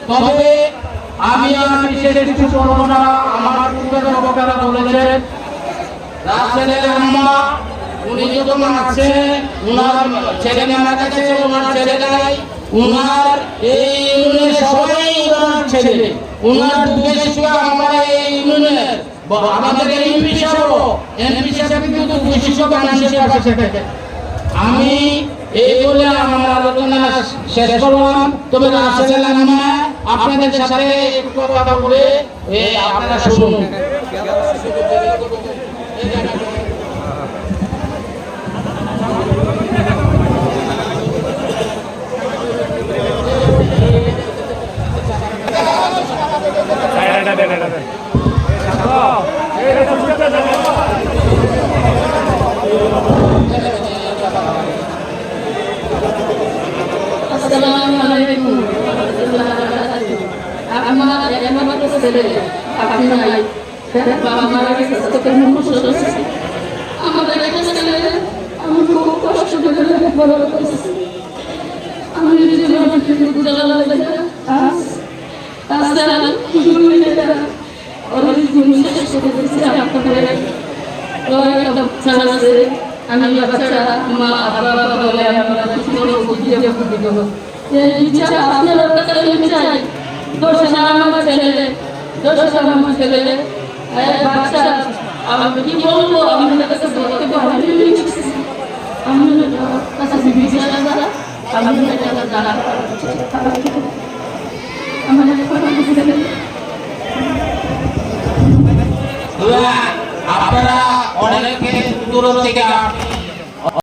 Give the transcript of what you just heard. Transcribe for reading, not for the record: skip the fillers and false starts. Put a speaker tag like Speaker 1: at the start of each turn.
Speaker 1: তবে আমি আর বিশেষ কিছু করব না। আমার পূর্বের বক্তারা বলেছেন রাসেলের আম্মা উনি যখন আছে উনার ছেলে মারা গেছে, ওনার ছেলে নাই, উনার এই ইউনিয়নের সবাই ওনার ছেলে, উনার দুধে শিশুরা আমরা এই ইউনিয়নের আমাদের এমপি সাহেব কিন্তু শিশু মানুষের কাছে থেকে আমি এই বলে আমার আলোচনা শেষ করলাম। তবে রাসেলের আম্মা আপনাদের সাথে একটু কথা বলে আপনারা শুনুন।
Speaker 2: Assalamualaikum. আমার ছেলে আপনি নাই, বাবা মারা গেছে, আমাদের একটা ছেলে আমি খুব কষ্ট করে বড় করেছি। আমি আমি বাচ্চা মা বাবা বলে আমরা বুঝিয়ে দেবো আপনার কাছে চাই দোষা আমার ছেলে বাচ্চা আমি কি বলবো আমাদের কাছে বলতে আমি কাছে
Speaker 1: আপনারা অনেকে দূর থেকে